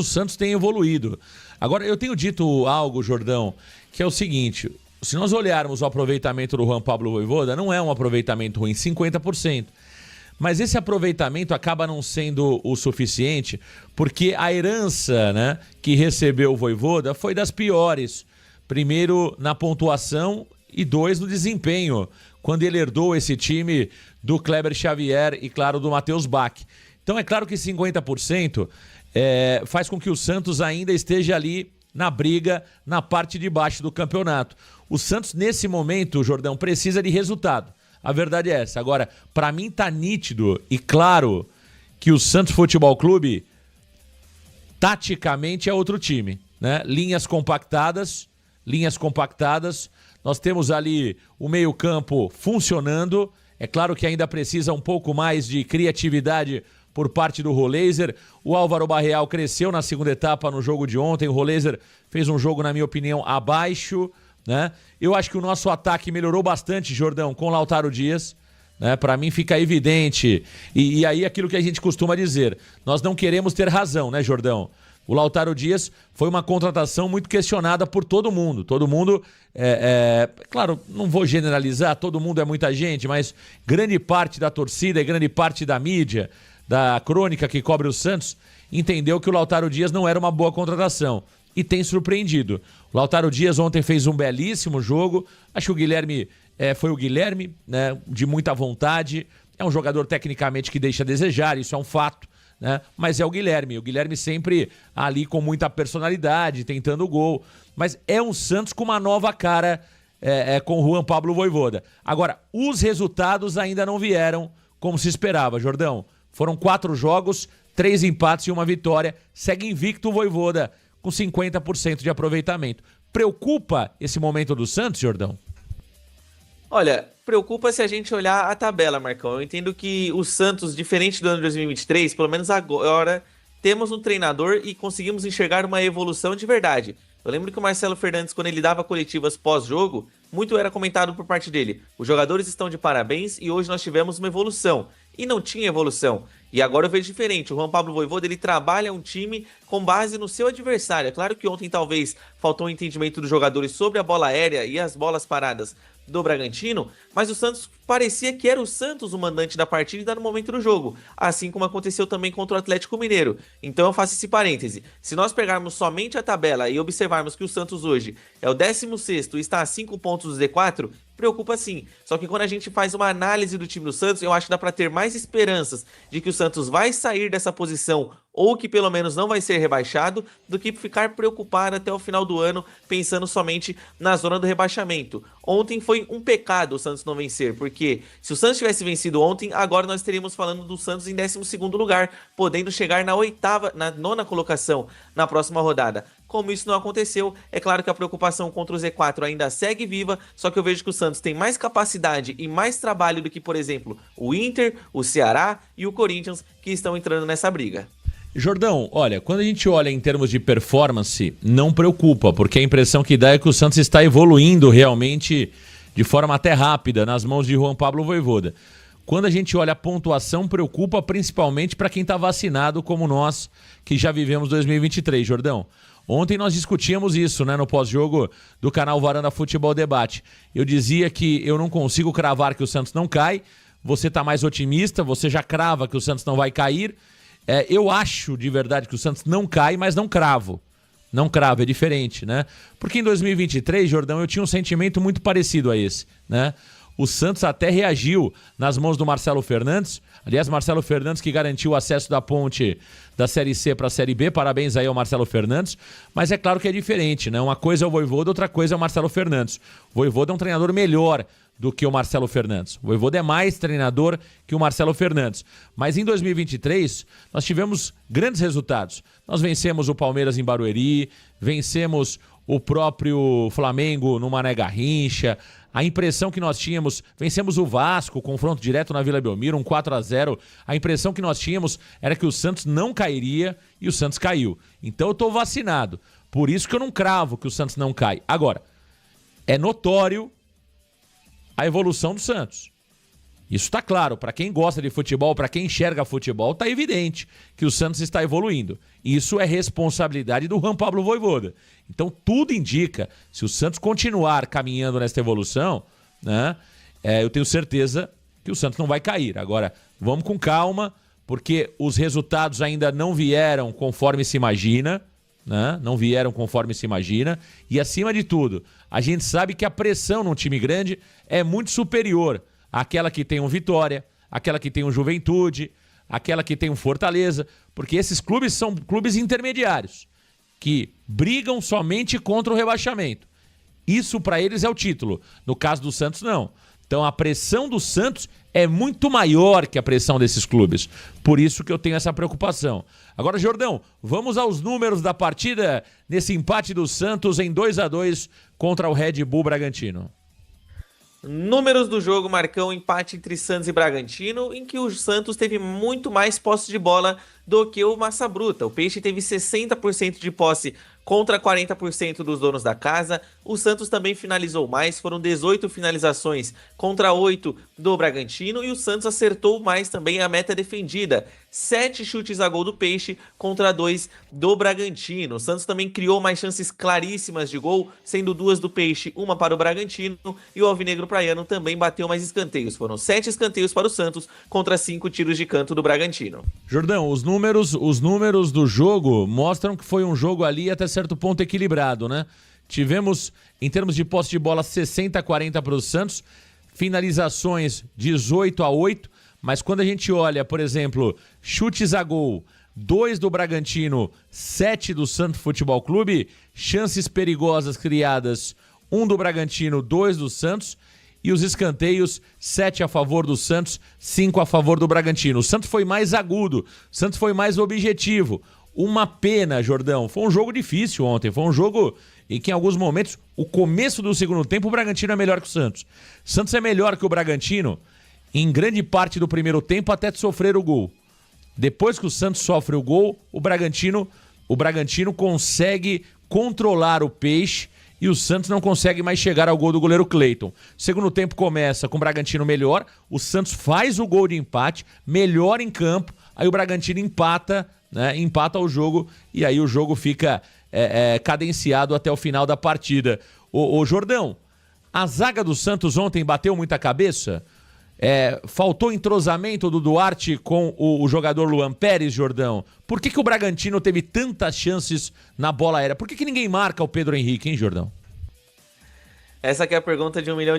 o Santos tem evoluído. Agora, eu tenho dito algo, Jordão, que é o seguinte: se nós olharmos o aproveitamento do Juan Pablo Vojvoda, não é um aproveitamento ruim, 50%. Mas esse aproveitamento acaba não sendo o suficiente, porque a herança, né, que recebeu o Vojvoda foi das piores. Primeiro na pontuação e 2 no desempenho, quando ele herdou esse time do Kleber Xavier e, claro, do Matheus Bach. Então é claro que 50% faz com que o Santos ainda esteja ali na briga, na parte de baixo do campeonato. O Santos, nesse momento, Jordão, precisa de resultado. A verdade é essa. Agora, para mim tá nítido e claro que o Santos Futebol Clube taticamente é outro time, né? Linhas compactadas. Nós temos ali o meio-campo funcionando. É claro que ainda precisa um pouco mais de criatividade por parte do Roleiser. O Álvaro Barreal cresceu na segunda etapa no jogo de ontem. O Roleiser fez um jogo, na minha opinião, abaixo, né? Eu acho que o nosso ataque melhorou bastante, Jordão, com o Lautaro Dias, né? Para mim fica evidente. E aí aquilo que a gente costuma dizer, nós não queremos ter razão, né, Jordão? O Lautaro Dias foi uma contratação muito questionada por todo mundo. Todo mundo, claro, não vou generalizar, todo mundo é muita gente, mas grande parte da torcida e grande parte da mídia, da crônica que cobre o Santos, entendeu que o Lautaro Dias não era uma boa contratação. E tem surpreendido. O Lautaro Dias ontem fez um belíssimo jogo. Acho que o Guilherme foi o Guilherme, né, de muita vontade. É um jogador tecnicamente que deixa a desejar, isso é um fato, né? Mas é o Guilherme. O Guilherme sempre ali com muita personalidade, tentando o gol. Mas é um Santos com uma nova cara com o Juan Pablo Vojvoda. Agora, os resultados ainda não vieram como se esperava, Jordão. Foram 4 jogos, 3 empates e 1 vitória. Segue invicto o Vojvoda, com 50% de aproveitamento. Preocupa esse momento do Santos, Jordão? Olha, preocupa se a gente olhar a tabela, Marcão. Eu entendo que o Santos, diferente do ano de 2023, pelo menos agora, temos um treinador e conseguimos enxergar uma evolução de verdade. Eu lembro que o Marcelo Fernandes, quando ele dava coletivas pós-jogo, muito era comentado por parte dele. Os jogadores estão de parabéns e hoje nós tivemos uma evolução. E não tinha evolução. E agora eu vejo diferente. O Juan Pablo Vojvoda, ele trabalha um time com base no seu adversário. É claro que ontem talvez faltou um entendimento dos jogadores sobre a bola aérea e as bolas paradas do Bragantino, mas o Santos parecia que era o Santos o mandante da partida e dado momento do jogo, assim como aconteceu também contra o Atlético Mineiro. Então eu faço esse parêntese. Se nós pegarmos somente a tabela e observarmos que o Santos hoje é o 16º e está a 5 pontos do Z4, preocupa sim. Só que quando a gente faz uma análise do time do Santos, eu acho que dá para ter mais esperanças de que o Santos vai sair dessa posição ou que pelo menos não vai ser rebaixado, do que ficar preocupado até o final do ano pensando somente na zona do rebaixamento. Ontem foi um pecado o Santos não vencer, porque se o Santos tivesse vencido ontem, agora nós teríamos falando do Santos em 12º lugar, podendo chegar na 9ª colocação na próxima rodada. Como isso não aconteceu, é claro que a preocupação contra o Z4 ainda segue viva, só que eu vejo que o Santos tem mais capacidade e mais trabalho do que, por exemplo, o Inter, o Ceará e o Corinthians, que estão entrando nessa briga. Jordão, olha, quando a gente olha em termos de performance, não preocupa, porque a impressão que dá é que o Santos está evoluindo realmente de forma até rápida nas mãos de Juan Pablo Vojvoda. Quando a gente olha a pontuação, preocupa principalmente para quem está vacinado como nós, que já vivemos 2023, Jordão. Ontem nós discutíamos isso, né, no pós-jogo do canal Varanda Futebol Debate. Eu dizia que eu não consigo cravar que o Santos não cai, você está mais otimista, você já crava que o Santos não vai cair. Eu acho de verdade que o Santos não cai, mas não cravo. Não cravo, é diferente, né? Porque em 2023, Jordão, eu tinha um sentimento muito parecido a esse, né? O Santos até reagiu nas mãos do Marcelo Fernandes. Aliás, Marcelo Fernandes que garantiu o acesso da Ponte da Série C para a Série B. Parabéns aí ao Marcelo Fernandes. Mas é claro que é diferente, né? Uma coisa é o Vojvoda, outra coisa é o Marcelo Fernandes. O Vojvoda é um treinador melhor do que o Marcelo Fernandes. O Vojvoda é mais treinador que o Marcelo Fernandes. Mas em 2023, nós tivemos grandes resultados. Nós vencemos o Palmeiras em Barueri, vencemos o próprio Flamengo no Mané Garrincha. A impressão que nós tínhamos, vencemos o Vasco, confronto direto na Vila Belmiro, um 4-0. A impressão que nós tínhamos era que o Santos não cairia e o Santos caiu. Então eu estou vacinado. Por isso que eu não cravo que o Santos não cai. Agora, é notório a evolução do Santos. Isso está claro, para quem gosta de futebol, para quem enxerga futebol, está evidente que o Santos está evoluindo. Isso é responsabilidade do Juan Pablo Vojvoda. Então tudo indica, se o Santos continuar caminhando nesta evolução, né, eu tenho certeza que o Santos não vai cair. Agora, vamos com calma, porque os resultados ainda não vieram conforme se imagina, né? Não vieram conforme se imagina. E acima de tudo, a gente sabe que a pressão num time grande é muito superior àquela que tem um Vitória, aquela que tem um Juventude, aquela que tem um Fortaleza, porque esses clubes são clubes intermediários, que brigam somente contra o rebaixamento. Isso para eles é o título. No caso do Santos, não. Então a pressão do Santos é muito maior que a pressão desses clubes. Por isso que eu tenho essa preocupação. Agora, Jordão, vamos aos números da partida nesse empate do Santos em 2-2 contra o Red Bull Bragantino. Números do jogo, Marcão, empate entre Santos e Bragantino, em que o Santos teve muito mais posse de bola do que o Massa Bruta. O Peixe teve 60% de posse contra 40% dos donos da casa. O Santos também finalizou mais, foram 18 finalizações contra 8 do Bragantino, e o Santos acertou mais também a meta defendida. 7 chutes a gol do Peixe contra 2 do Bragantino. O Santos também criou mais chances claríssimas de gol, sendo 2 do Peixe, 1 para o Bragantino, e o Alvinegro Praiano também bateu mais escanteios. Foram 7 escanteios para o Santos contra 5 tiros de canto do Bragantino. Jordão, os números do jogo mostram que foi um jogo ali até certo ponto equilibrado, né? Tivemos, em termos de posse de bola, 60-40 para o Santos, finalizações 18-8, mas quando a gente olha, por exemplo, chutes a gol, 2 do Bragantino, 7 do Santos Futebol Clube, chances perigosas criadas, 1 do Bragantino, 2 do Santos, e os escanteios, 7 a favor do Santos, 5 a favor do Bragantino. O Santos foi mais agudo, o Santos foi mais objetivo. Uma pena, Jordão, foi um jogo difícil ontem, foi um jogo em que em alguns momentos, o começo do segundo tempo, o Bragantino é melhor que o Santos. O Santos é melhor que o Bragantino em grande parte do primeiro tempo até de sofrer o gol. Depois que o Santos sofre o gol, o Bragantino consegue controlar o Peixe e o Santos não consegue mais chegar ao gol do goleiro Cleiton. Segundo tempo começa com o Bragantino melhor, o Santos faz o gol de empate, melhor em campo, aí o Bragantino empata, né, empata o jogo e aí o jogo fica cadenciado até o final da partida. Ô Jordão, a zaga do Santos ontem bateu muita cabeça? Faltou entrosamento do Duarte com o jogador Luan Pérez, Jordão? Por que o Bragantino teve tantas chances na bola aérea? Por que ninguém marca o Pedro Henrique, hein, Jordão? Essa aqui é a pergunta de R$1 milhão,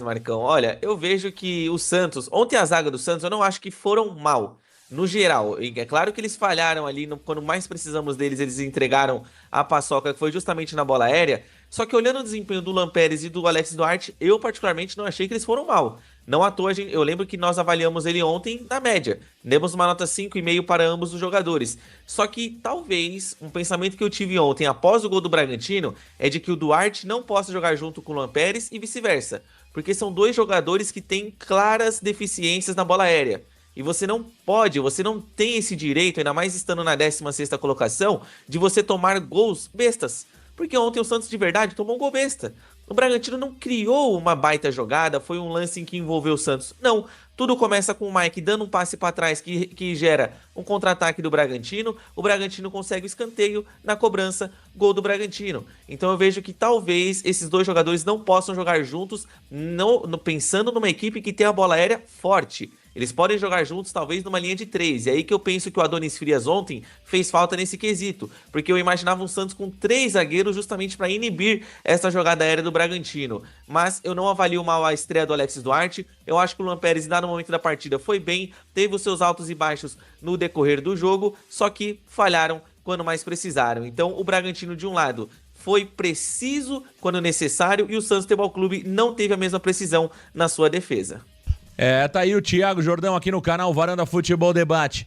Marcão. Olha, eu vejo que o Santos, ontem a zaga do Santos, eu não acho que foram mal. No geral, é claro que eles falharam ali, quando mais precisamos deles, eles entregaram a paçoca, que foi justamente na bola aérea. Só que olhando o desempenho do Luan Pérez e do Alex Duarte, eu particularmente não achei que eles foram mal. Não à toa, eu lembro que nós avaliamos ele ontem na média. Demos uma nota 5,5 para ambos os jogadores. Só que talvez, um pensamento que eu tive ontem após o gol do Bragantino, é de que o Duarte não possa jogar junto com o Luan Pérez e vice-versa. Porque são dois jogadores que têm claras deficiências na bola aérea. E você não tem esse direito, ainda mais estando na 16ª colocação, de você tomar gols bestas. Porque ontem o Santos de verdade tomou um gol besta. O Bragantino não criou uma baita jogada, foi um lance em que envolveu o Santos. Não, tudo começa com o Mike dando um passe para trás que gera um contra-ataque do Bragantino. O Bragantino consegue o escanteio, na cobrança, gol do Bragantino. Então eu vejo que talvez esses dois jogadores não possam jogar juntos, pensando numa equipe que tem a bola aérea forte. Eles podem jogar juntos, talvez, numa linha de 3. E aí que eu penso que o Adonis Frias ontem fez falta nesse quesito. Porque eu imaginava um Santos com 3 zagueiros justamente para inibir essa jogada aérea do Bragantino. Mas eu não avalio mal a estreia do Alex Duarte. Eu acho que o Luan Pérez, em dado momento da partida, foi bem. Teve os seus altos e baixos no decorrer do jogo. Só que falharam quando mais precisaram. Então, o Bragantino, de um lado, foi preciso quando necessário. E o Santos Futebol Clube não teve a mesma precisão na sua defesa. Tá aí o Thiago Jordão aqui no canal Varanda Futebol Debate.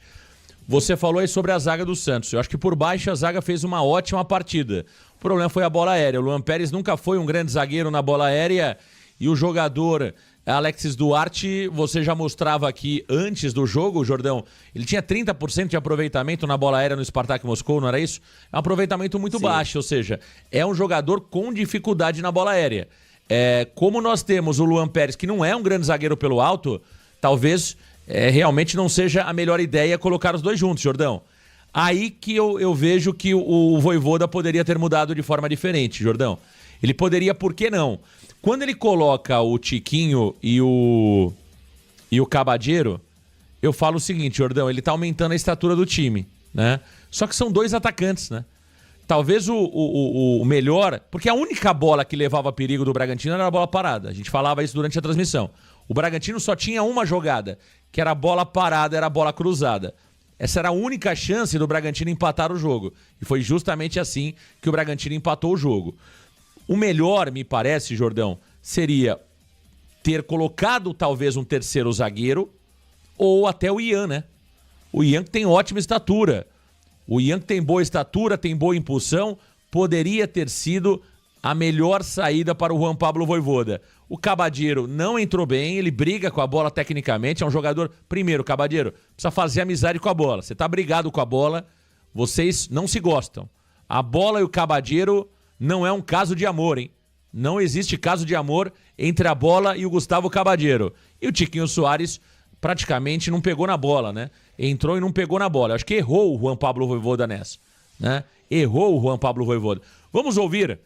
Você falou aí sobre a zaga do Santos. Eu acho que por baixo a zaga fez uma ótima partida. O problema foi a bola aérea. O Luan Pérez nunca foi um grande zagueiro na bola aérea e o jogador Alexis Duarte, você já mostrava aqui antes do jogo, Jordão, ele tinha 30% de aproveitamento na bola aérea no Spartak Moscou, não era isso? É um aproveitamento muito baixo, ou seja, é um jogador com dificuldade na bola aérea. Como nós temos o Luan Pérez, que não é um grande zagueiro pelo alto, talvez realmente não seja a melhor ideia colocar os dois juntos, Jordão. Aí que eu vejo que o Vojvoda poderia ter mudado de forma diferente, Jordão. Ele poderia, por que não? Quando ele coloca o Tiquinho e o Caballero, eu falo o seguinte, Jordão, ele tá aumentando a estatura do time, né? Só que são dois atacantes, né? Talvez o melhor... Porque a única bola que levava perigo do Bragantino era a bola parada. A gente falava isso durante a transmissão. O Bragantino só tinha uma jogada, que era a bola parada, era a bola cruzada. Essa era a única chance do Bragantino empatar o jogo. E foi justamente assim que o Bragantino empatou o jogo. O melhor, me parece, Jordão, seria ter colocado talvez um terceiro zagueiro ou até o Ian, né? O Ian que tem ótima estatura. O Ian que tem boa estatura, tem boa impulsão, poderia ter sido a melhor saída para o Juan Pablo Vojvoda. O Caballero não entrou bem, ele briga com a bola tecnicamente, é um jogador... Primeiro, Caballero, precisa fazer amizade com a bola. Você tá brigado com a bola, vocês não se gostam. A bola e o Caballero não é um caso de amor, hein? Não existe caso de amor entre a bola e o Gustavo Caballero. E o Tiquinho Soares praticamente não pegou na bola, né? Entrou e não pegou na bola. Acho que errou o Juan Pablo Vojvoda nessa, né? Errou o Juan Pablo Vojvoda. Vamos ouvir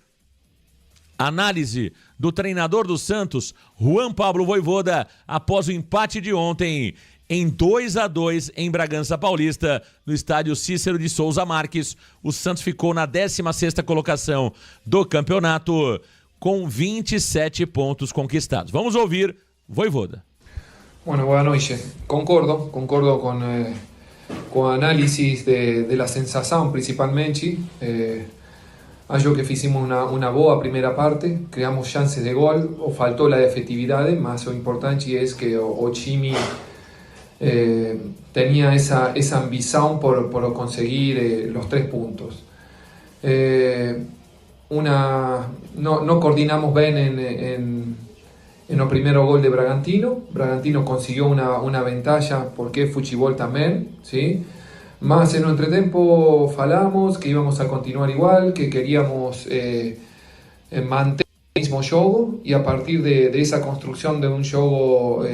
a análise do treinador do Santos, Juan Pablo Vojvoda, após o empate de ontem em 2-2 em Bragança Paulista, no estádio Cícero de Souza Marques. O Santos ficou na 16ª colocação do campeonato com 27 pontos conquistados. Vamos ouvir Vojvoda. Bueno, buenas noches. Concordo con análisis de la sensación principalmente. Acho que fizemos una boa primeira parte, creamos chances de gol, o faltou a efetividade, mas o importante é que o time tenía esa ambición por conseguir los 3 puntos. No coordinamos bien en el primer gol de Bragantino. Bragantino consiguió una ventaja porque es fútbol también, ¿sí? Más en el entretiempo falamos que íbamos a continuar igual, que queríamos mantener el mismo juego, y a partir de esa construcción de un juego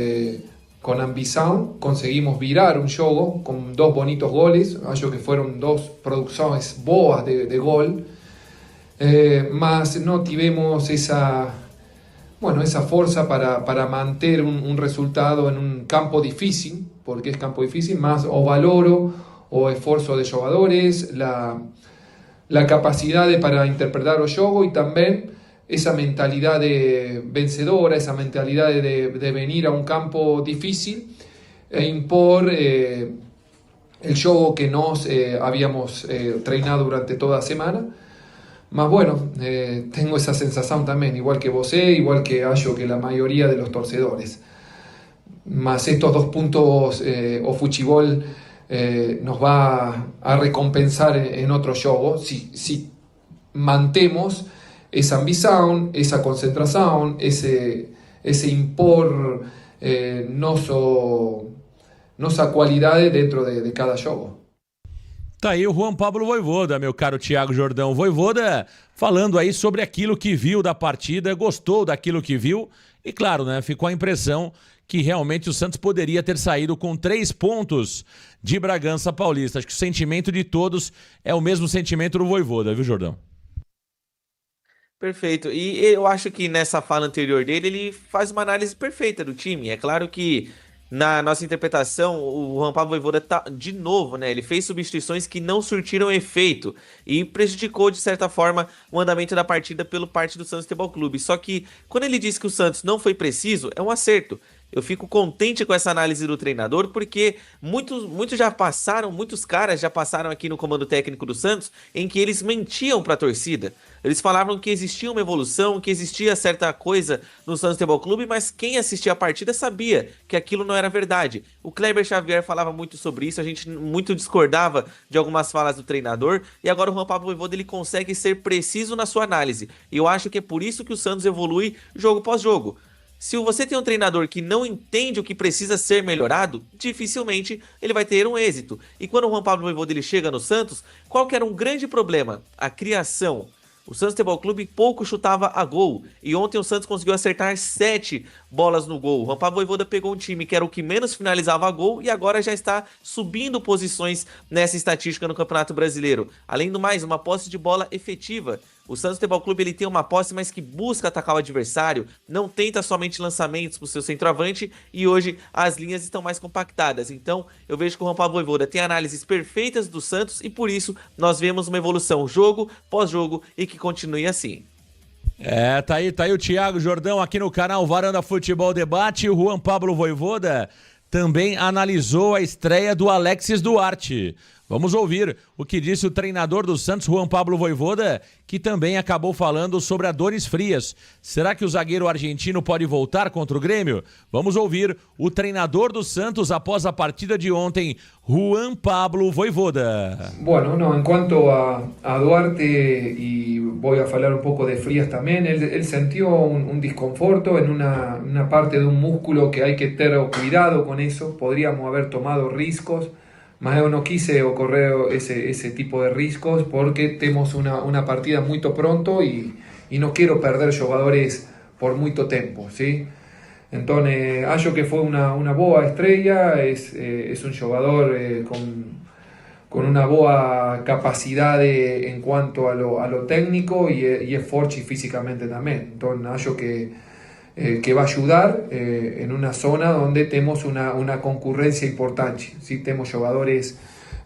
con ambición conseguimos virar un juego con 2 bonitos goles. Acho que fueron 2 producciones boas de gol, mas no tivemos esa fuerza para mantener un resultado en un campo difícil, porque es campo difícil, más o valoro o esfuerzo de jugadores, la capacidad para interpretar el juego, y también esa mentalidad de vencedora, esa mentalidad de venir a un campo difícil e impor el juego que nos habíamos treinado durante toda la semana. Más bueno, tengo esa sensación también, igual que vos, igual que hallo que la mayoría de los torcedores. Más estos 2 puntos o fuchibol nos va a recompensar en otro juego si mantemos esa ambición, esa concentración, ese impor nossa qualidade dentro de cada jogo. Tá aí o Juan Pablo Vojvoda, meu caro Thiago Jordão. Vojvoda falando aí sobre aquilo que viu da partida, gostou daquilo que viu e, claro, né, ficou a impressão que realmente o Santos poderia ter saído com 3 pontos de Bragança Paulista. Acho que o sentimento de todos é o mesmo sentimento do Vojvoda, viu, Jordão? Perfeito. E eu acho que nessa fala anterior dele, ele faz uma análise perfeita do time. É claro que na nossa interpretação, o Juan Pablo Vojvoda tá de novo, né? Ele fez substituições que não surtiram efeito e prejudicou, de certa forma, o andamento da partida pelo parte do Santos Futebol Clube. Só que quando ele diz que o Santos não foi preciso, é um acerto. Eu fico contente com essa análise do treinador, porque muitos caras já passaram aqui no comando técnico do Santos, em que eles mentiam para a torcida. Eles falavam que existia uma evolução, que existia certa coisa no Santos Futebol Clube, mas quem assistia a partida sabia que aquilo não era verdade. O Kleber Xavier falava muito sobre isso, a gente muito discordava de algumas falas do treinador, e agora o Juan Pablo Vojvoda ele consegue ser preciso na sua análise. E eu acho que é por isso que o Santos evolui jogo após jogo. Se você tem um treinador que não entende o que precisa ser melhorado, dificilmente ele vai ter um êxito. E quando o Juan Pablo Vojvoda ele chega no Santos, qual que era um grande problema? A criação. O Santos Futebol Clube pouco chutava a gol. E ontem o Santos conseguiu acertar 7 bolas no gol. O Juan Pablo Vojvoda pegou um time que era o que menos finalizava gol e agora já está subindo posições nessa estatística no Campeonato Brasileiro. Além do mais, uma posse de bola efetiva. O Santos Futebol Clube ele tem uma posse, mas que busca atacar o adversário, não tenta somente lançamentos para o seu centroavante e hoje as linhas estão mais compactadas. Então eu vejo que o Juan Pablo Vojvoda tem análises perfeitas do Santos e por isso nós vemos uma evolução jogo pós-jogo e que continue assim. Tá aí o Thiago Jordão aqui no canal Varanda Futebol Debate. O Juan Pablo Vojvoda também analisou a estreia do Alexis Duarte. Vamos ouvir o que disse o treinador do Santos, Juan Pablo Vojvoda, que também acabou falando sobre Adonis Frias. Será que o zagueiro argentino pode voltar contra o Grêmio? Vamos ouvir o treinador do Santos após a partida de ontem, Juan Pablo Vojvoda. Bueno, no, en cuanto a Duarte, y voy a hablar un poco de Frías también, él sintió un desconforto en una parte de un músculo que hay que tener cuidado con eso, podríamos haber tomado riscos, mas eu não quise correr ese tipo de riscos porque temos una partida muy pronto y no quiero perder jugadores por mucho tiempo, ¿sí? Entonces, acho que fue una boa estrella, es un jugador con una boa capacidad en cuanto a lo técnico y es fuerte físicamente también. Entonces, acho que va a ayudar en una zona donde tenemos una concurrencia importante. ¿Sí? Tenemos jugadores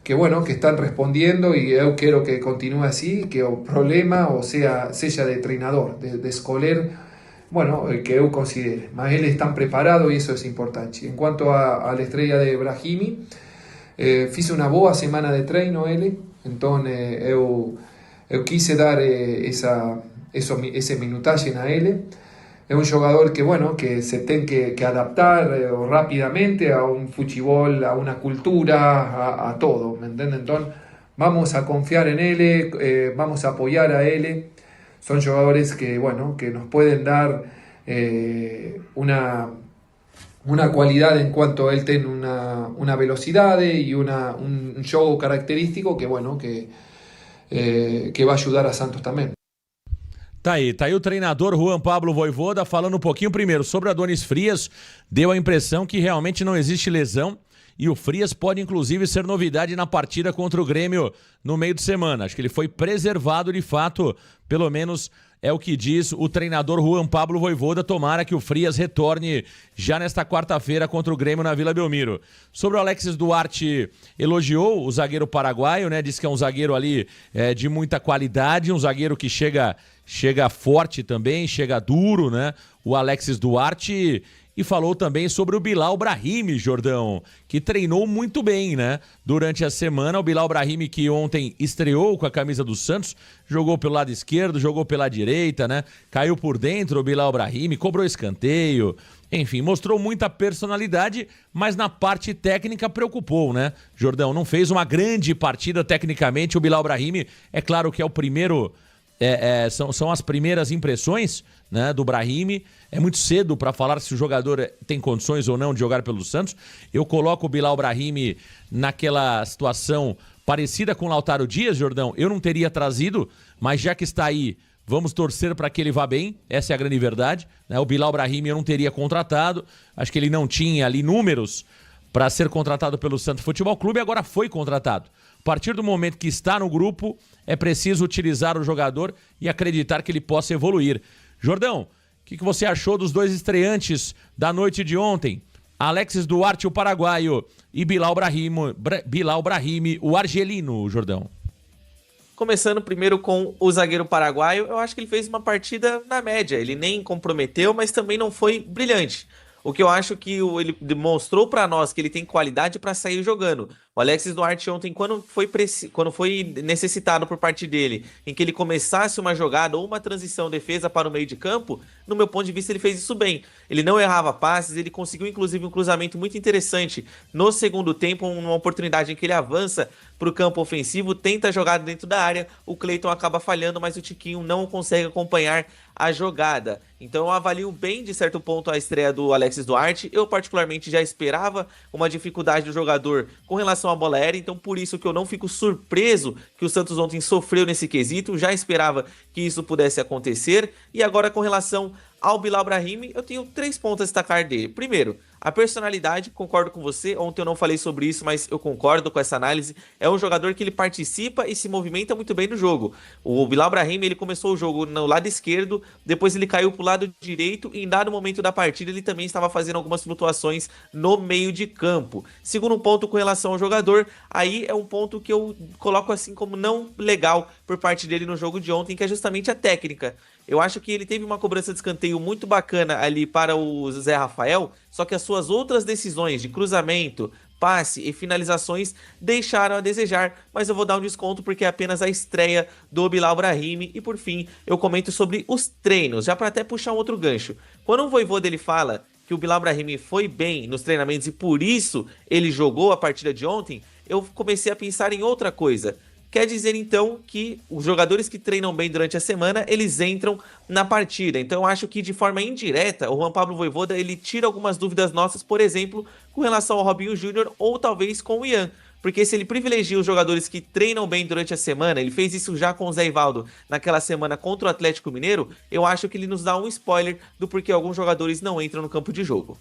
que están respondiendo y yo quiero que continúe así, que el problema sea de entrenador, de escolar, que yo considere. Mas él están preparado y eso es importante. En cuanto a la estrella de Brahimi, hice una boa semana de treino él, entonces yo quise dar ese minutaje a él. Es un jugador que se tiene que adaptar rápidamente a un fútbol, a una cultura, a todo, ¿me entienden? Entonces vamos a confiar en él, vamos a apoyar a él. Son jugadores que nos pueden dar una cualidad en cuanto él tiene una velocidad y un juego característico que va a ayudar a Santos también. Tá aí o treinador Juan Pablo Vojvoda falando um pouquinho primeiro sobre Adonis Frias. Deu a impressão que realmente não existe lesão e o Frias pode inclusive ser novidade na partida contra o Grêmio no meio de semana. Acho que ele foi preservado de fato, pelo menos é o que diz o treinador Juan Pablo Vojvoda. Tomara que o Frias retorne já nesta quarta-feira contra o Grêmio na Vila Belmiro. Sobre o Alexis Duarte, elogiou o zagueiro paraguaio, né? Disse que é um zagueiro ali de muita qualidade, um zagueiro que chega forte também, chega duro, né? O Alexis Duarte. E falou também sobre o Bilal Brahimi, Jordão, que treinou muito bem, né? Durante a semana, o Bilal Brahimi que ontem estreou com a camisa do Santos, jogou pelo lado esquerdo, jogou pela direita, né? Caiu por dentro o Bilal Brahimi, cobrou escanteio, enfim, mostrou muita personalidade, mas na parte técnica preocupou, né? Jordão, não fez uma grande partida tecnicamente, o Bilal Brahimi, é claro que é o primeiro... São as primeiras impressões, né, do Brahimi. É muito cedo para falar se o jogador tem condições ou não de jogar pelo Santos. Eu coloco o Bilal Brahimi naquela situação parecida com o Lautaro Dias, Jordão. Eu não teria trazido, mas já que está aí, vamos torcer para que ele vá bem. Essa é a grande verdade, né? O Bilal Brahimi eu não teria contratado. Acho que ele não tinha ali números para ser contratado pelo Santos Futebol Clube, agora foi contratado. A partir do momento que está no grupo, é preciso utilizar o jogador e acreditar que ele possa evoluir. Jordão, o que você achou dos dois estreantes da noite de ontem? Alexis Duarte, o paraguaio, e Bilal Brahimi, o argelino, Jordão. Começando primeiro com o zagueiro paraguaio, eu acho que ele fez uma partida na média. Ele nem comprometeu, mas também não foi brilhante. O que eu acho que ele demonstrou para nós que ele tem qualidade para sair jogando. O Alexis Duarte ontem, quando foi necessitado por parte dele, em que ele começasse uma jogada ou uma transição defesa para o meio de campo, no meu ponto de vista ele fez isso bem. Ele não errava passes, ele conseguiu inclusive um cruzamento muito interessante no segundo tempo, uma oportunidade em que ele avança para o campo ofensivo, tenta a jogada dentro da área, o Cleiton acaba falhando, mas o Tiquinho não consegue acompanhar a jogada. Então eu avalio bem, de certo ponto, a estreia do Alexis Duarte. Eu particularmente já esperava uma dificuldade do jogador com relação à bola aérea, então por isso que eu não fico surpreso que o Santos ontem sofreu nesse quesito, já esperava que isso pudesse acontecer. E agora com relação ao Bilal Brahimi, eu tenho 3 pontos a destacar dele. Primeiro, a personalidade, concordo com você. Ontem eu não falei sobre isso, mas eu concordo com essa análise. É um jogador que ele participa e se movimenta muito bem no jogo. O Bilal Brahimi, ele começou o jogo no lado esquerdo, depois ele caiu pro lado direito e em dado momento da partida ele também estava fazendo algumas flutuações no meio de campo. Segundo ponto com relação ao jogador, aí é um ponto que eu coloco assim como não legal por parte dele no jogo de ontem, que é justamente a técnica. Eu acho que ele teve uma cobrança de escanteio muito bacana ali para o Zé Rafael, só que as suas outras decisões de cruzamento, passe e finalizações deixaram a desejar, mas eu vou dar um desconto porque é apenas a estreia do Bilal Brahimi. E por fim, eu comento sobre os treinos, já para até puxar um outro gancho. Quando o Vojvoda ele fala que o Bilal Brahimi foi bem nos treinamentos e por isso ele jogou a partida de ontem, eu comecei a pensar em outra coisa. Quer dizer, então, que os jogadores que treinam bem durante a semana, eles entram na partida. Então, eu acho que, de forma indireta, o Juan Pablo Vojvoda, ele tira algumas dúvidas nossas, por exemplo, com relação ao Robinho Júnior ou talvez com o Ian. Porque se ele privilegia os jogadores que treinam bem durante a semana, ele fez isso já com o Zé Ivaldo naquela semana contra o Atlético Mineiro, eu acho que ele nos dá um spoiler do porquê alguns jogadores não entram no campo de jogo.